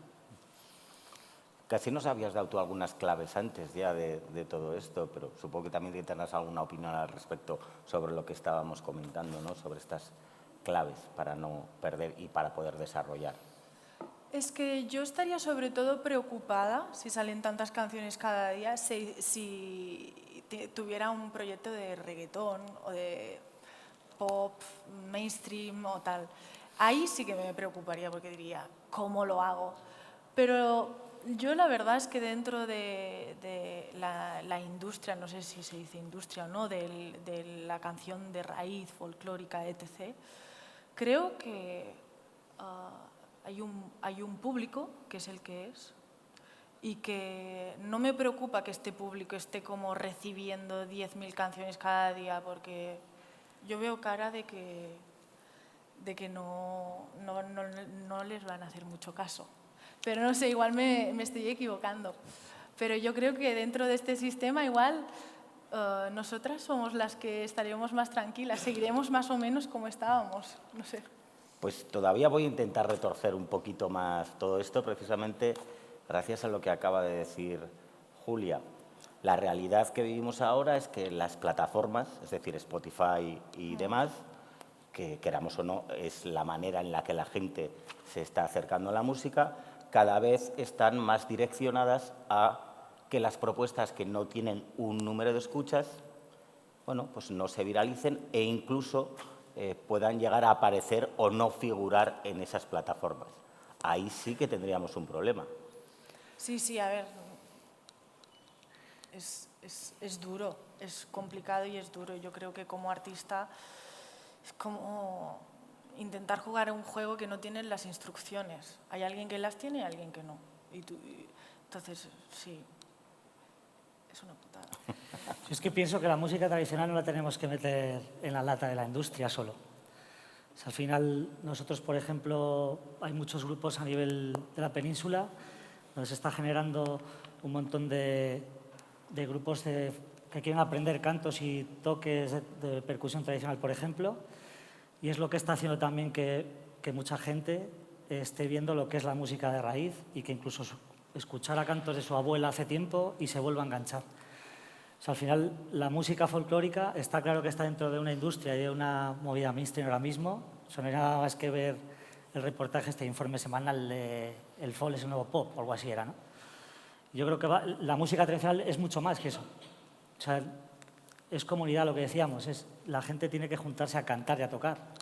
Casi nos habías dado tú algunas claves antes ya de todo esto, pero supongo que también tendrás alguna opinión al respecto sobre lo que estábamos comentando, ¿no? Sobre estas claves para no perder y para poder desarrollar. Es que yo estaría sobre todo preocupada si salen tantas canciones cada día, si tuviera un proyecto de reggaetón o de pop, mainstream o tal. Ahí sí que me preocuparía, porque diría, ¿cómo lo hago? Pero yo la verdad es que dentro de la industria, no sé si se dice industria o no, de la canción de raíz, folclórica, etc., creo que hay un público que es el que es, y que no me preocupa que este público esté como recibiendo 10.000 canciones cada día, porque yo veo cara de que no les van a hacer mucho caso. Pero no sé, igual me estoy equivocando. Pero yo creo que dentro de este sistema igual nosotras somos las que estaremos más tranquilas, seguiremos más o menos como estábamos, no sé. Pues todavía voy a intentar retorcer un poquito más todo esto, precisamente gracias a lo que acaba de decir Julia. La realidad que vivimos ahora es que las plataformas, es decir, Spotify y demás, que queramos o no, es la manera en la que la gente se está acercando a la música, cada vez están más direccionadas a que las propuestas que no tienen un número de escuchas, bueno, pues no se viralicen e incluso puedan llegar a aparecer o no figurar en esas plataformas. Ahí sí que tendríamos un problema. Sí, a ver, es duro, es complicado y es duro. Yo creo que como artista es como intentar jugar a un juego que no tiene las instrucciones. Hay alguien que las tiene y alguien que no. Entonces, sí, es una putada. Yo es que pienso que la música tradicional no la tenemos que meter en la lata de la industria solo. O sea, al final, nosotros, por ejemplo, hay muchos grupos a nivel de la península donde se está generando un montón de grupos que quieren aprender cantos y toques de percusión tradicional, por ejemplo, y es lo que está haciendo también que que mucha gente esté viendo lo que es la música de raíz y que incluso escuchara cantos de su abuela hace tiempo y se vuelva a enganchar. O sea, al final, la música folclórica está claro que está dentro de una industria y de una movida mainstream ahora mismo. O sea, no hay nada más que ver el reportaje, este informe semanal de El Folk es el nuevo pop, o algo así era, ¿no? Yo creo que la música tradicional es mucho más que eso. O sea, es comunidad, lo que decíamos, la gente tiene que juntarse a cantar y a tocar.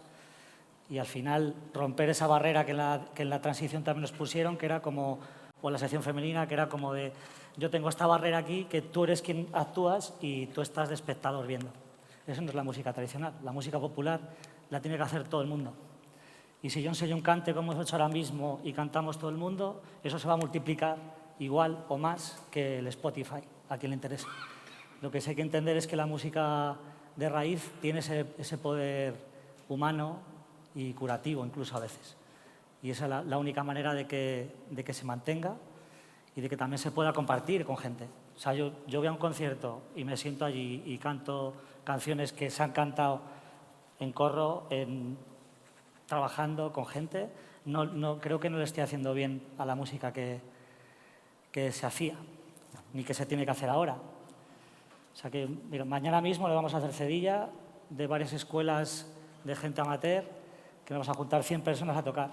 Y al final romper esa barrera que en la transición también nos pusieron, que era como, o en la sección femenina, que era como de, yo tengo esta barrera aquí, que tú eres quien actúas y tú estás de espectador viendo. Eso no es la música tradicional. La música popular la tiene que hacer todo el mundo. Y si John Seyun cante como hemos hecho ahora mismo y cantamos todo el mundo, eso se va a multiplicar igual o más que el Spotify, a quien le interese. Lo que sí hay que entender es que la música de raíz tiene ese poder humano y curativo incluso a veces. Y esa es la única manera de que se mantenga y de que también se pueda compartir con gente. O sea, yo voy a un concierto y me siento allí y canto canciones que se han cantado en corro, trabajando con gente. No, creo que no le estoy haciendo bien a la música que se hacía, ni que se tiene que hacer ahora. O sea que, mira, mañana mismo le vamos a hacer cedilla de varias escuelas de gente amateur, que vamos a juntar 100 personas a tocar.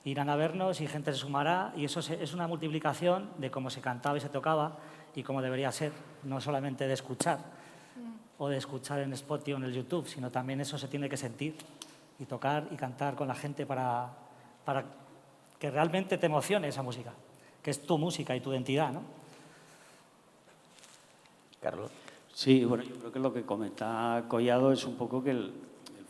Irán a vernos y gente se sumará, y eso es una multiplicación de cómo se cantaba y se tocaba y cómo debería ser, no solamente de escuchar o de escuchar en Spotify o en el YouTube, sino también eso se tiene que sentir y tocar y cantar con la gente para que realmente te emocione esa música, que es tu música y tu identidad, ¿no? Carlos. Sí, bueno, yo creo que lo que comenta Collado es un poco que el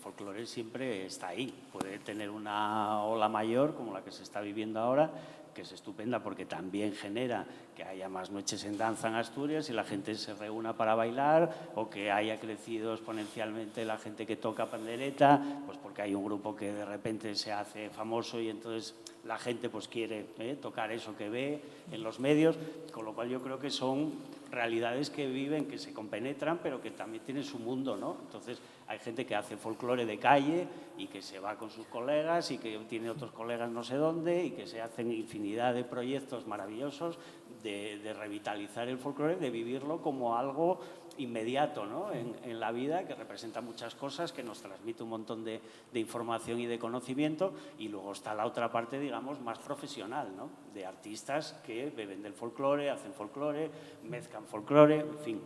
folclore siempre está ahí. Puede tener una ola mayor, como la que se está viviendo ahora, que es estupenda porque también genera que haya más noches en danza en Asturias y la gente se reúna para bailar, o que haya crecido exponencialmente la gente que toca pandereta, pues porque hay un grupo que de repente se hace famoso y entonces la gente pues quiere tocar eso que ve en los medios, con lo cual yo creo que son realidades que viven, que se compenetran, pero que también tienen su mundo, ¿no? Entonces hay gente que hace folclore de calle y que se va con sus colegas y que tiene otros colegas no sé dónde y que se hacen infinidad de proyectos maravillosos de revitalizar el folclore, de vivirlo como algo inmediato, ¿no? en la vida, que representa muchas cosas, que nos transmite un montón de información y de conocimiento, y luego está la otra parte, digamos, más profesional, ¿no? De artistas que beben del folclore, hacen folclore, mezclan folclore, en fin,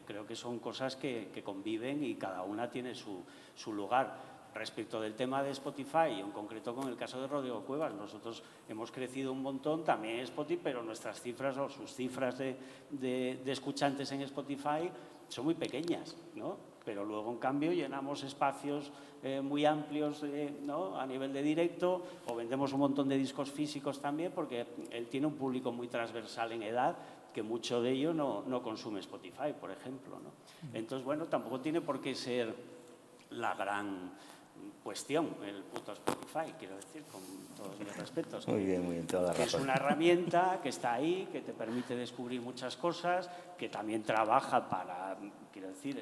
creo que son cosas que conviven y cada una tiene su lugar. Respecto del tema de Spotify, y en concreto con el caso de Rodrigo Cuevas, nosotros hemos crecido un montón también en Spotify, pero nuestras cifras o sus cifras de escuchantes en Spotify son muy pequeñas, ¿no? Pero luego, en cambio, llenamos espacios muy amplios, ¿no? A nivel de directo, o vendemos un montón de discos físicos también, porque él tiene un público muy transversal en edad, que mucho de ello no consume Spotify, por ejemplo, ¿no? Entonces, bueno, tampoco tiene por qué ser la gran cuestión el puto Spotify, quiero decir, con todos mis respetos. Muy bien, toda la razón. Es una herramienta que está ahí, que te permite descubrir muchas cosas, que también trabaja para, quiero decir,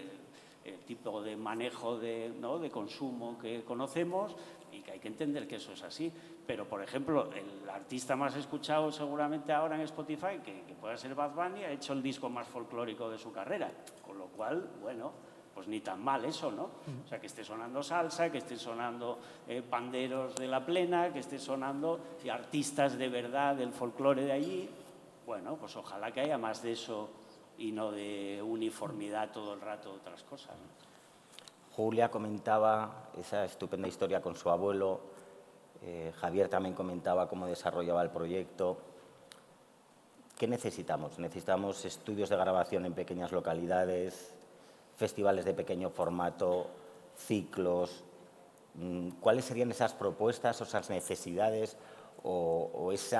el tipo de manejo ¿no? de consumo que conocemos, y que hay que entender que eso es así. Pero, por ejemplo, el artista más escuchado seguramente ahora en Spotify, que pueda ser Bad Bunny, ha hecho el disco más folclórico de su carrera, con lo cual, bueno, pues ni tan mal eso, ¿no? O sea, que esté sonando salsa, que esté sonando panderos de la plena, que esté sonando artistas de verdad del folclore de allí. Bueno, pues ojalá que haya más de eso y no de uniformidad todo el rato de otras cosas, ¿no? Julia comentaba esa estupenda historia con su abuelo, Javier también comentaba cómo desarrollaba el proyecto. ¿Qué necesitamos? Necesitamos estudios de grabación en pequeñas localidades, festivales de pequeño formato, ciclos. ¿Cuáles serían esas propuestas o esas necesidades o ese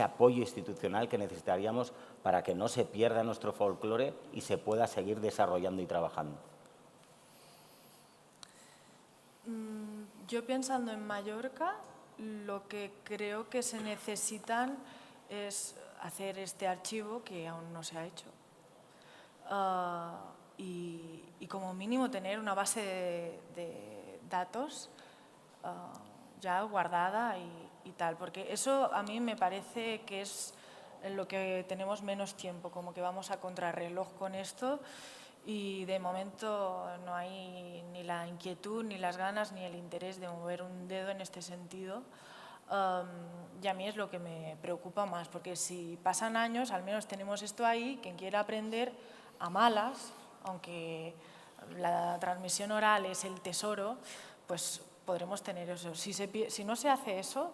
apoyo institucional que necesitaríamos para que no se pierda nuestro folclore y se pueda seguir desarrollando y trabajando? Yo, pensando en Mallorca, lo que creo que se necesitan es hacer este archivo que aún no se ha hecho. Y como mínimo tener una base de datos ya guardada y tal, porque eso a mí me parece que es en lo que tenemos menos tiempo, como que vamos a contrarreloj con esto y de momento no hay ni la inquietud, ni las ganas, ni el interés de mover un dedo en este sentido. Y a mí es lo que me preocupa más, porque si pasan años, al menos tenemos esto ahí, quien quiera aprender a malas, aunque la transmisión oral es el tesoro, pues podremos tener eso. Si no se hace eso,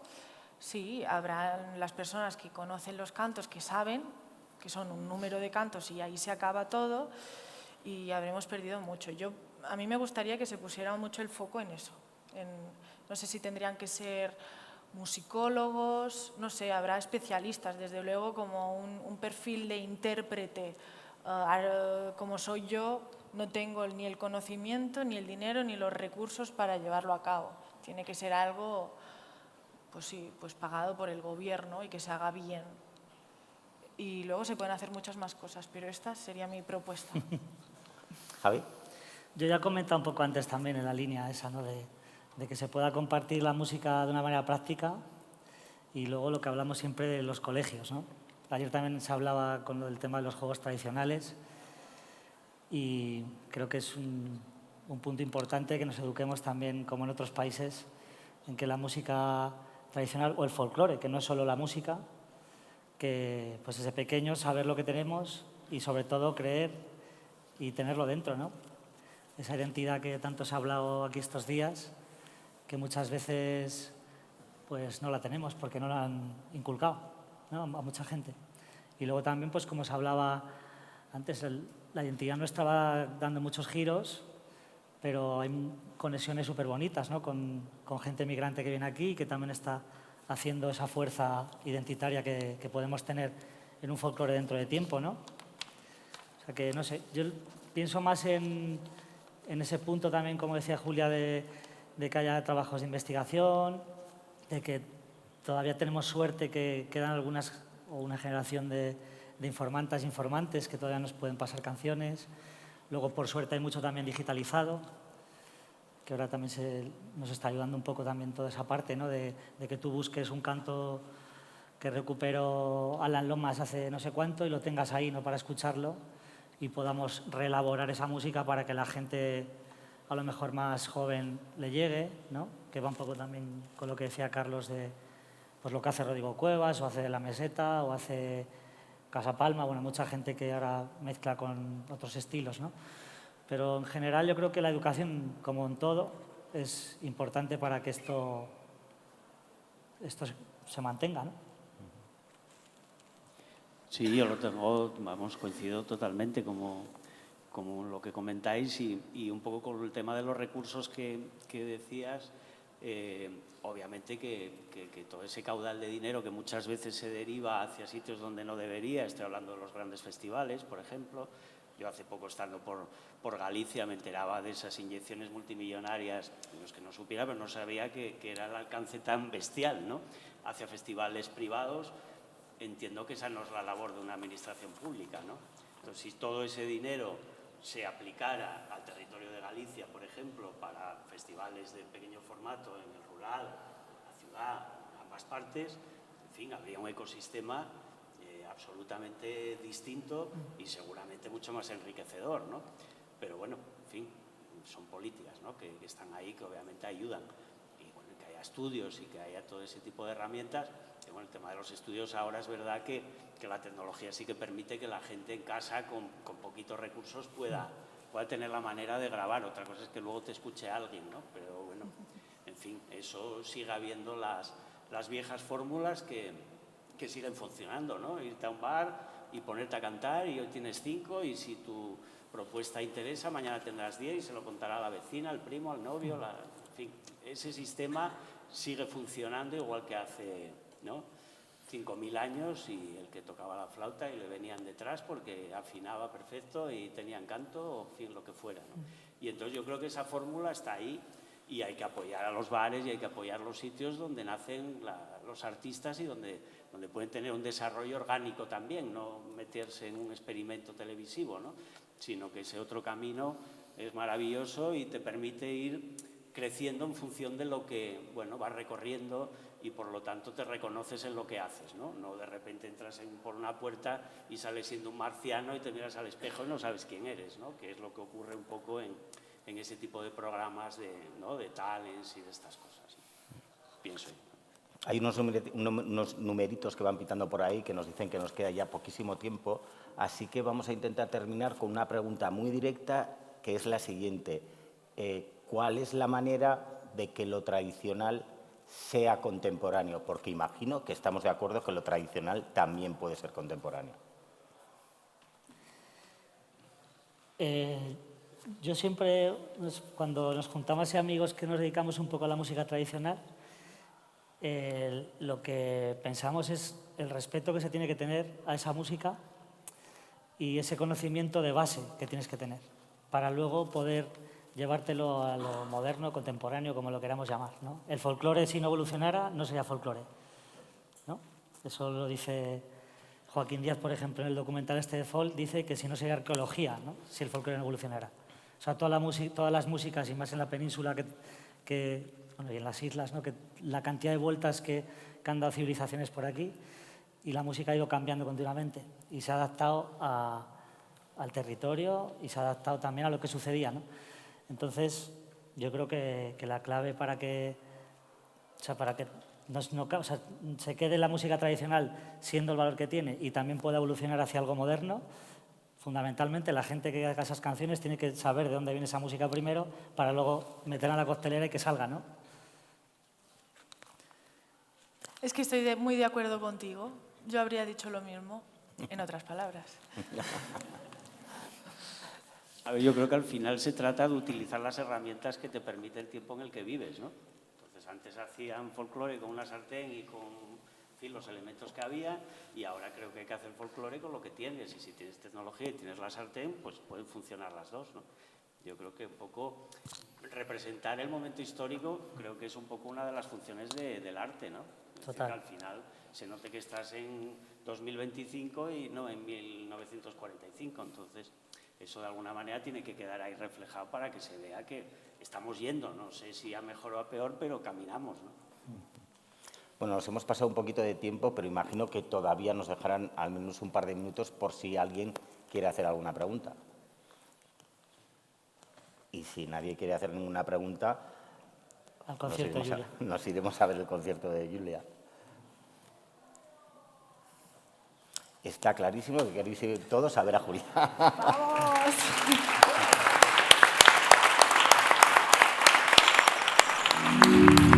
sí, habrá las personas que conocen los cantos, que saben que son un número de cantos y ahí se acaba todo y habremos perdido mucho. A mí me gustaría que se pusiera mucho el foco en eso. No sé si tendrían que ser musicólogos, no sé, habrá especialistas, desde luego, como un perfil de intérprete. Como soy yo, no tengo ni el conocimiento, ni el dinero, ni los recursos para llevarlo a cabo. Tiene que ser algo, pues sí, pues pagado por el gobierno y que se haga bien. Y luego se pueden hacer muchas más cosas, pero esta sería mi propuesta. Javi. Yo ya he comentado un poco antes también en la línea esa, ¿no? de que se pueda compartir la música de una manera práctica y luego lo que hablamos siempre de los colegios, ¿no? Ayer también se hablaba con el tema de los juegos tradicionales y creo que es un punto importante que nos eduquemos también, como en otros países, en que la música tradicional o el folclore, que no es solo la música, que pues desde pequeños saber lo que tenemos y sobre todo creer y tenerlo dentro, ¿no? Esa identidad que tanto se ha hablado aquí estos días, que muchas veces pues no la tenemos porque no la han inculcado, ¿no? A mucha gente. Y luego también, pues como se hablaba antes, la identidad nuestra va dando muchos giros, pero hay conexiones súper bonitas, ¿no? Con gente migrante que viene aquí y que también está haciendo esa fuerza identitaria que podemos tener en un folclore dentro de tiempo, ¿no? O sea que, no sé, yo pienso más en ese punto también, como decía Julia, de que haya trabajos de investigación, de que todavía tenemos suerte que quedan algunas, o una generación de informantas e informantes que todavía nos pueden pasar canciones. Luego, por suerte, hay mucho también digitalizado, que ahora también nos está ayudando un poco también toda esa parte, ¿no? de que tú busques un canto que recuperó Alan Lomas hace no sé cuánto y lo tengas ahí, ¿no? Para escucharlo y podamos reelaborar esa música para que la gente a lo mejor más joven le llegue, ¿no? Que va un poco también con lo que decía Carlos de pues lo que hace Rodrigo Cuevas o hace La Meseta o hace Casa Palma, bueno, mucha gente que ahora mezcla con otros estilos, ¿no? Pero en general yo creo que la educación, como en todo, es importante para que esto se mantenga, ¿no? Sí, yo lo tengo, vamos, coincido totalmente como lo que comentáis y un poco con el tema de los recursos que decías. Obviamente que todo ese caudal de dinero que muchas veces se deriva hacia sitios donde no debería, estoy hablando de los grandes festivales, por ejemplo. Yo hace poco, estando por Galicia, me enteraba de esas inyecciones multimillonarias, los que no supiera, pero no sabía que era el alcance tan bestial, ¿no? Hacia festivales privados. Entiendo que esa no es la labor de una administración pública, ¿no? Entonces, si todo ese dinero se aplicara al territorio de Galicia, por ejemplo, para festivales de pequeño formato en el rural, la ciudad, ambas partes, en fin, habría un ecosistema absolutamente distinto y seguramente mucho más enriquecedor, ¿no? Pero bueno, en fin, son políticas, ¿no? que están ahí, que obviamente ayudan. Y bueno, que haya estudios y que haya todo ese tipo de herramientas. Y bueno, el tema de los estudios ahora es verdad que la tecnología sí que permite que la gente en casa con poquitos recursos pueda tener la manera de grabar. Otra cosa es que luego te escuche alguien, ¿no? Pero bueno, en fin, eso sigue habiendo las viejas fórmulas que siguen funcionando, ¿no? Irte a un bar y ponerte a cantar y hoy tienes 5 y si tu propuesta interesa, mañana tendrás 10 y se lo contará a la vecina, al primo, al novio, en fin, ese sistema sigue funcionando igual que hace, ¿no? 5.000 años, y el que tocaba la flauta y le venían detrás porque afinaba perfecto y tenía encanto o en fin, lo que fuera, ¿no? Y entonces yo creo que esa fórmula está ahí y hay que apoyar a los bares y hay que apoyar los sitios donde nacen los artistas y donde pueden tener un desarrollo orgánico también, no meterse en un experimento televisivo, ¿no? Sino que ese otro camino es maravilloso y te permite ir creciendo en función de lo que, bueno, vas recorriendo y por lo tanto te reconoces en lo que haces, ¿no? No de repente entras por una puerta y sales siendo un marciano y te miras al espejo y no sabes quién eres, ¿no? Que es lo que ocurre un poco en ese tipo de programas ¿no? de talents y de estas cosas, ¿no? Pienso yo. Hay unos numeritos que van pitando por ahí que nos dicen que nos queda ya poquísimo tiempo, así que vamos a intentar terminar con una pregunta muy directa, que es la siguiente. ¿Cuál es la manera de que lo tradicional sea contemporáneo? Porque imagino que estamos de acuerdo que lo tradicional también puede ser contemporáneo. Yo siempre, cuando nos juntamos amigos que nos dedicamos un poco a la música tradicional, lo que pensamos es el respeto que se tiene que tener a esa música y ese conocimiento de base que tienes que tener para luego poder llevártelo a lo moderno, contemporáneo, como lo queramos llamar, ¿no? El folclore, si no evolucionara, no sería folclore, ¿no? Eso lo dice Joaquín Díaz, por ejemplo, en el documental este de Folk, dice que si no sería arqueología, ¿no? Si el folclore no evolucionara. O sea, todas las músicas, y más en la península bueno, y en las islas, ¿no? Que la cantidad de vueltas que han dado civilizaciones por aquí, y la música ha ido cambiando continuamente y se ha adaptado al territorio y se ha adaptado también a lo que sucedía, ¿no? Entonces, yo creo que la clave para que se quede la música tradicional siendo el valor que tiene y también pueda evolucionar hacia algo moderno, fundamentalmente la gente que haga esas canciones tiene que saber de dónde viene esa música primero para luego meterla en la costelera y que salga, ¿no? Es que estoy muy de acuerdo contigo. Yo habría dicho lo mismo, en otras palabras. A ver, yo creo que al final se trata de utilizar las herramientas que te permite el tiempo en el que vives, ¿no? Entonces, antes hacían folclore con una sartén y con, en fin, los elementos que había, y ahora creo que hay que hacer folclore con lo que tienes, y si tienes tecnología y tienes la sartén, pues pueden funcionar las dos, ¿no? Yo creo que un poco representar el momento histórico creo que es un poco una de las funciones del arte, ¿no? Es decir, que al final se note que estás en 2025 y no en 1945, entonces eso de alguna manera tiene que quedar ahí reflejado para que se vea que estamos yendo, no sé si a mejor o a peor, pero caminamos, ¿no? Bueno, nos hemos pasado un poquito de tiempo, pero imagino que todavía nos dejarán al menos un par de minutos por si alguien quiere hacer alguna pregunta. Y si nadie quiere hacer ninguna pregunta, al concierto de Julia. Nos iremos a ver el concierto de Julia. Está clarísimo que queréis ir todos a ver a Julia. ¡Vamos!